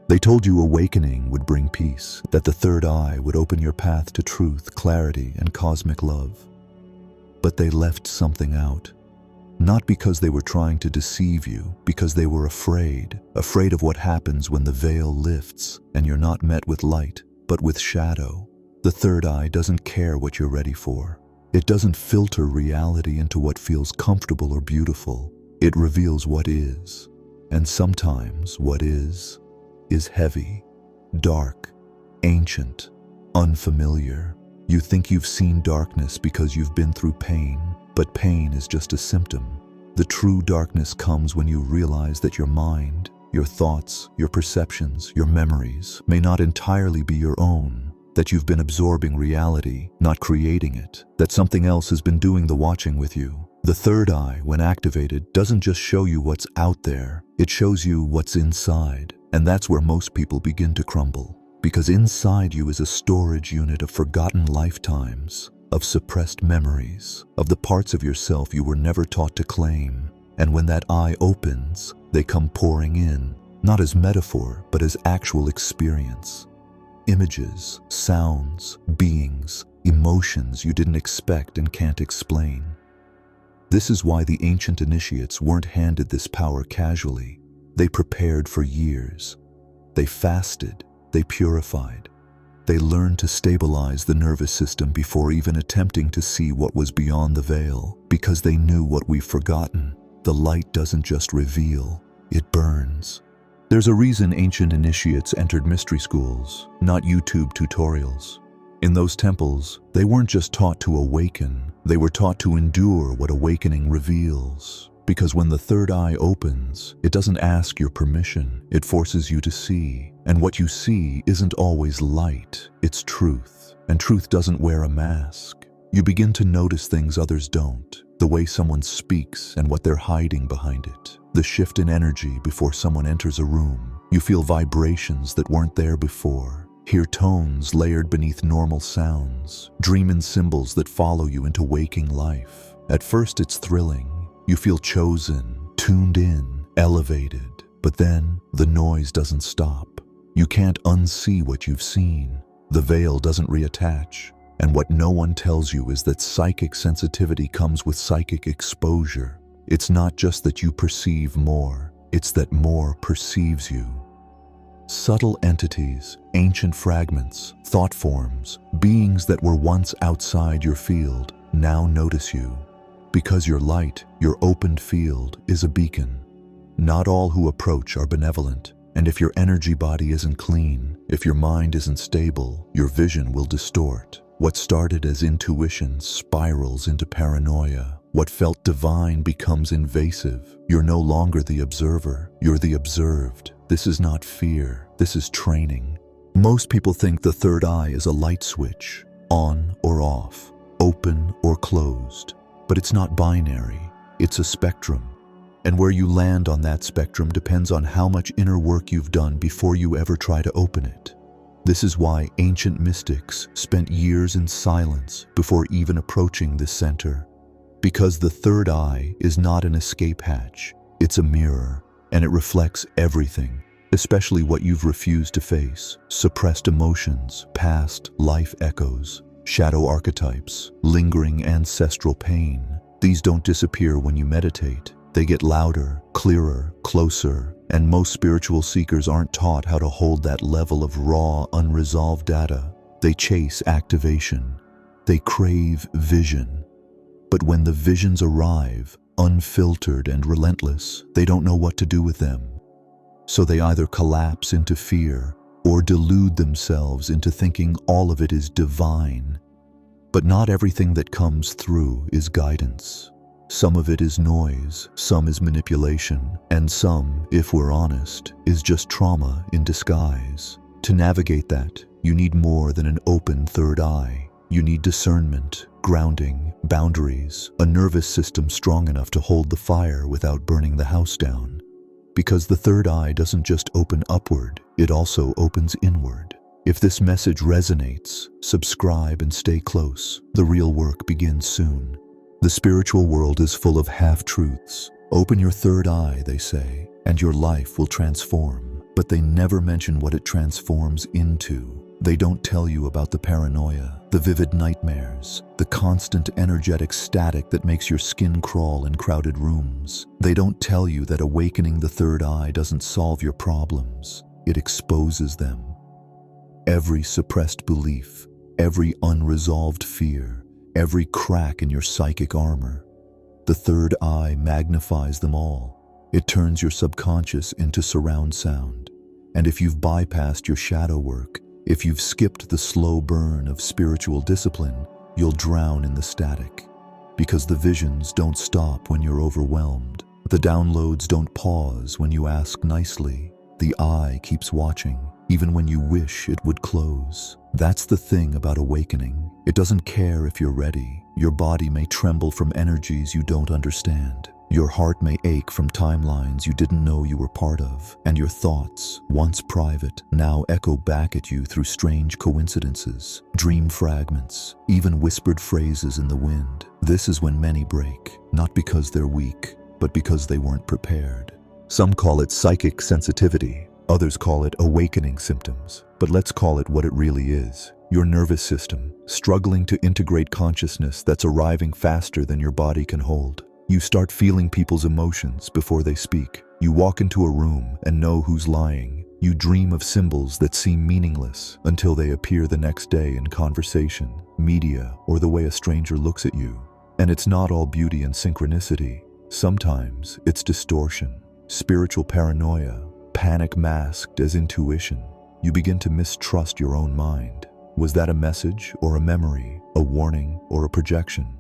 They told you awakening would bring peace, that the third eye would open your path to truth, clarity, and cosmic love. But they left something out. Not because they were trying to deceive you, because they were afraid of what happens when the veil lifts and you're not met with light, but with shadow. The third eye doesn't care what you're ready for. It doesn't filter reality into what feels comfortable or beautiful. It reveals what is. And sometimes what is heavy, dark, ancient, unfamiliar. You think you've seen darkness because you've been through pain, but pain is just a symptom. The true darkness comes when you realize that your mind, your thoughts, your perceptions, your memories may not entirely be your own, that you've been absorbing reality, not creating it, that something else has been doing the watching with you. The third eye, when activated, doesn't just show you what's out there, it shows you what's inside. And that's where most people begin to crumble. Because inside you is a storage unit of forgotten lifetimes, of suppressed memories, of the parts of yourself you were never taught to claim. And when that eye opens, they come pouring in, not as metaphor, but as actual experience. Images, sounds, beings, emotions you didn't expect and can't explain. This is why the ancient initiates weren't handed this power casually. They prepared for years. They fasted, they purified. They learned to stabilize the nervous system before even attempting to see what was beyond the veil, because they knew what we've forgotten. The light doesn't just reveal, it burns. There's a reason ancient initiates entered mystery schools, not YouTube tutorials. In those temples, they weren't just taught to awaken, they were taught to endure what awakening reveals. Because when the third eye opens, it doesn't ask your permission, it forces you to see. And what you see isn't always light, it's truth. And truth doesn't wear a mask. You begin to notice things others don't. The way someone speaks and what they're hiding behind it. The shift in energy before someone enters a room. You feel vibrations that weren't there before. Hear tones layered beneath normal sounds. Dream in symbols that follow you into waking life. At first it's thrilling. You feel chosen, tuned in, elevated. But then, the noise doesn't stop. You can't unsee what you've seen. The veil doesn't reattach. And what no one tells you is that psychic sensitivity comes with psychic exposure. It's not just that you perceive more, it's that more perceives you. Subtle entities, ancient fragments, thought forms, beings that were once outside your field, now notice you. Because your light, your opened field, is a beacon. Not all who approach are benevolent, and if your energy body isn't clean, if your mind isn't stable, your vision will distort. What started as intuition spirals into paranoia. What felt divine becomes invasive. You're no longer the observer, you're the observed. This is not fear, this is training. Most people think the third eye is a light switch, on or off, open or closed. But it's not binary, it's a spectrum. And where you land on that spectrum depends on how much inner work you've done before you ever try to open it. This is why ancient mystics spent years in silence before even approaching this center. Because the third eye is not an escape hatch, it's a mirror, and it reflects everything, especially what you've refused to face, suppressed emotions, past life echoes, shadow archetypes, lingering ancestral pain. These don't disappear when you meditate. They get louder, clearer, closer, and most spiritual seekers aren't taught how to hold that level of raw, unresolved data. They chase activation. They crave vision. But when the visions arrive, unfiltered and relentless, they don't know what to do with them. So they either collapse into fear or delude themselves into thinking all of it is divine. But not everything that comes through is guidance. Some of it is noise, some is manipulation, and some, if we're honest, is just trauma in disguise. To navigate that, you need more than an open third eye. You need discernment, grounding, boundaries, a nervous system strong enough to hold the fire without burning the house down. Because the third eye doesn't just open upward, it also opens inward. If this message resonates, subscribe and stay close. The real work begins soon. The spiritual world is full of half-truths. Open your third eye, they say, and your life will transform. but they never mention what it transforms into. They don't tell you about the paranoia, the vivid nightmares, the constant energetic static that makes your skin crawl in crowded rooms. They don't tell you that awakening the third eye doesn't solve your problems. It exposes them. Every suppressed belief, every unresolved fear, every crack in your psychic armor. The third eye magnifies them all. It turns your subconscious into surround sound. And if you've bypassed your shadow work, if you've skipped the slow burn of spiritual discipline, you'll drown in the static. Because the visions don't stop when you're overwhelmed. The downloads don't pause when you ask nicely. The eye keeps watching, even when you wish it would close. That's the thing about awakening. It doesn't care if you're ready. Your body may tremble from energies you don't understand. Your heart may ache from timelines you didn't know you were part of, and your thoughts, once private, now echo back at you through strange coincidences, dream fragments, even whispered phrases in the wind. This is when many break, not because they're weak, but because they weren't prepared. Some call it psychic sensitivity, others call it awakening symptoms, but let's call it what it really is. Your nervous system, struggling to integrate consciousness that's arriving faster than your body can hold. You start feeling people's emotions before they speak. You walk into a room and know who's lying. You dream of symbols that seem meaningless until they appear the next day in conversation, media, or the way a stranger looks at you. And it's not all beauty and synchronicity. Sometimes it's distortion, spiritual paranoia, panic masked as intuition. You begin to mistrust your own mind. Was that a message or a memory, a warning or a projection?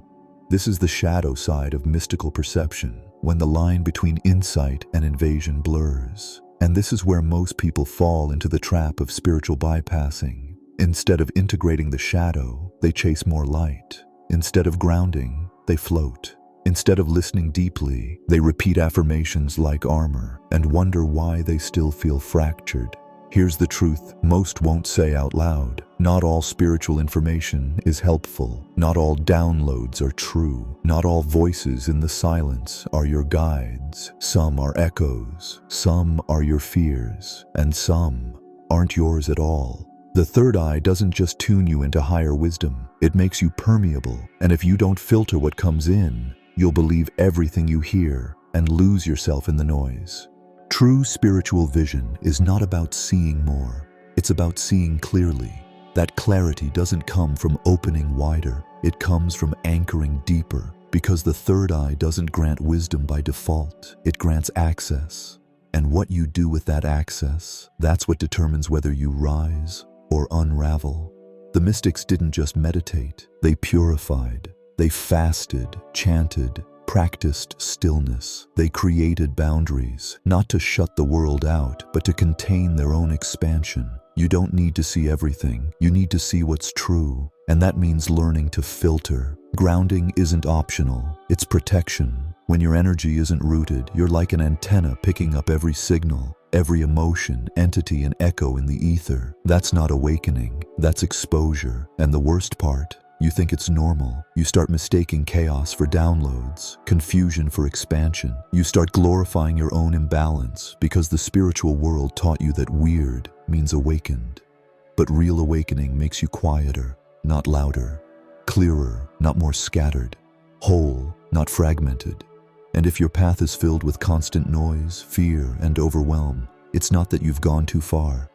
This is the shadow side of mystical perception, when the line between insight and invasion blurs. And this is where most people fall into the trap of spiritual bypassing. Instead of integrating the shadow, they chase more light. Instead of grounding, they float. Instead of listening deeply, they repeat affirmations like armor and wonder why they still feel fractured. Here's the truth most won't say out loud. Not all spiritual information is helpful. Not all downloads are true. Not all voices in the silence are your guides. Some are echoes. Some are your fears. And some aren't yours at all. The third eye doesn't just tune you into higher wisdom. It makes you permeable. And if you don't filter what comes in, you'll believe everything you hear and lose yourself in the noise. True spiritual vision is not about seeing more. It's about seeing clearly. That clarity doesn't come from opening wider. It comes from anchoring deeper, because the third eye doesn't grant wisdom by default. It grants access. And what you do with that access, that's what determines whether you rise or unravel. The mystics didn't just meditate. They purified. They fasted, chanted, practiced stillness. They created boundaries, not to shut the world out, but to contain their own expansion. You don't need to see everything. You need to see what's true. And that means learning to filter. Grounding isn't optional. It's protection. When your energy isn't rooted, you're like an antenna picking up every signal, every emotion, entity, and echo in the ether. That's not awakening. That's exposure. And the worst part, you think it's normal. You start mistaking chaos for downloads, confusion for expansion. You start glorifying your own imbalance because the spiritual world taught you that weird means awakened. But real awakening makes you quieter, not louder, clearer, not more scattered, whole, not fragmented. And if your path is filled with constant noise, fear, and overwhelm, it's not that you've gone too far.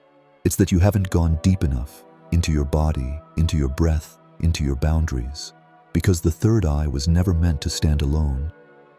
It's that you haven't gone deep enough into your body, into your breath, into your boundaries. Because the third eye was never meant to stand alone.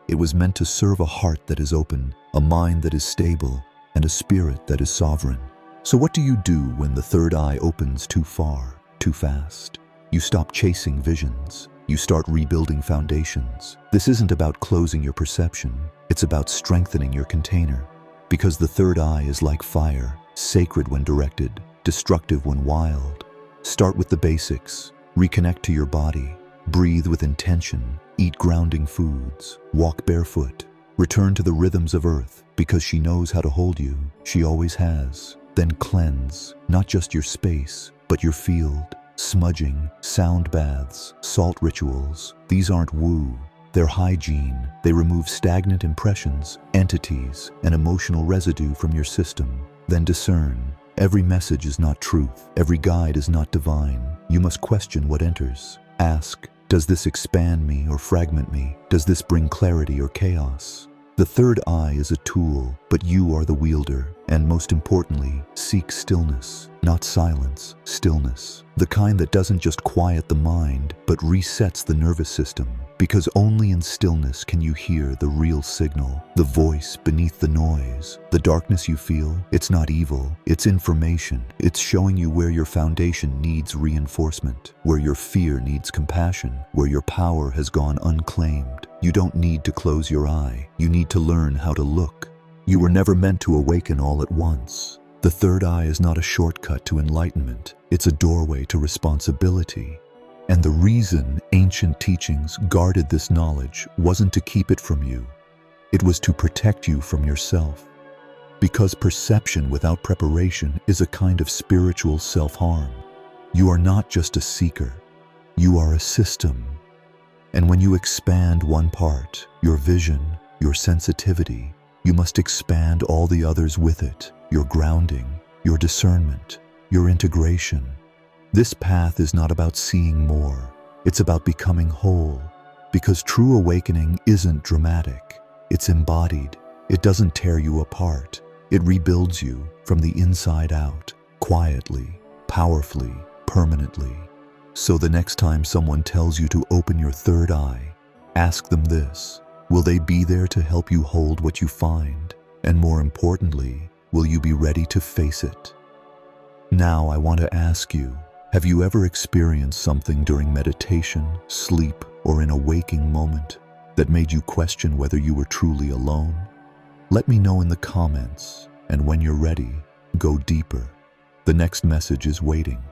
It was meant to serve a heart that is open, a mind that is stable, and a spirit that is sovereign. So what do you do when the third eye opens too far, too fast? You stop chasing visions. You start rebuilding foundations. This isn't about closing your perception. It's about strengthening your container. Because the third eye is like fire, sacred when directed, destructive when wild. Start with the basics. Reconnect to your body. Breathe with intention. Eat grounding foods. Walk barefoot. Return to the rhythms of earth, because she knows how to hold you. She always has. Then cleanse, not just your space, but your field. Smudging, sound baths, salt rituals. These aren't woo. They're hygiene. They remove stagnant impressions, entities, and emotional residue from your system. Then discern. Every message is not truth. Every guide is not divine. You must question what enters. Ask, does this expand me or fragment me? Does this bring clarity or chaos? The third eye is a tool, but you are the wielder. And most importantly, seek stillness, not silence, stillness. The kind that doesn't just quiet the mind, but resets the nervous system. Because only in stillness can you hear the real signal, the voice beneath the noise. The darkness you feel, it's not evil, it's information. It's showing you where your foundation needs reinforcement, where your fear needs compassion, where your power has gone unclaimed. You don't need to close your eye, you need to learn how to look. You were never meant to awaken all at once. The third eye is not a shortcut to enlightenment, it's a doorway to responsibility. And the reason ancient teachings guarded this knowledge wasn't to keep it from you. It was to protect you from yourself. Because perception without preparation is a kind of spiritual self-harm. You are not just a seeker. You are a system. And when you expand one part, your vision, your sensitivity, you must expand all the others with it. Your grounding, your discernment, your integration. This path is not about seeing more, it's about becoming whole. Because true awakening isn't dramatic, it's embodied. It doesn't tear you apart, it rebuilds you from the inside out, quietly, powerfully, permanently. So the next time someone tells you to open your third eye, ask them this: will they be there to help you hold what you find? And more importantly, will you be ready to face it? Now I want to ask you, have you ever experienced something during meditation, sleep, or in a waking moment that made you question whether you were truly alone? Let me know in the comments, and when you're ready, go deeper. The next message is waiting.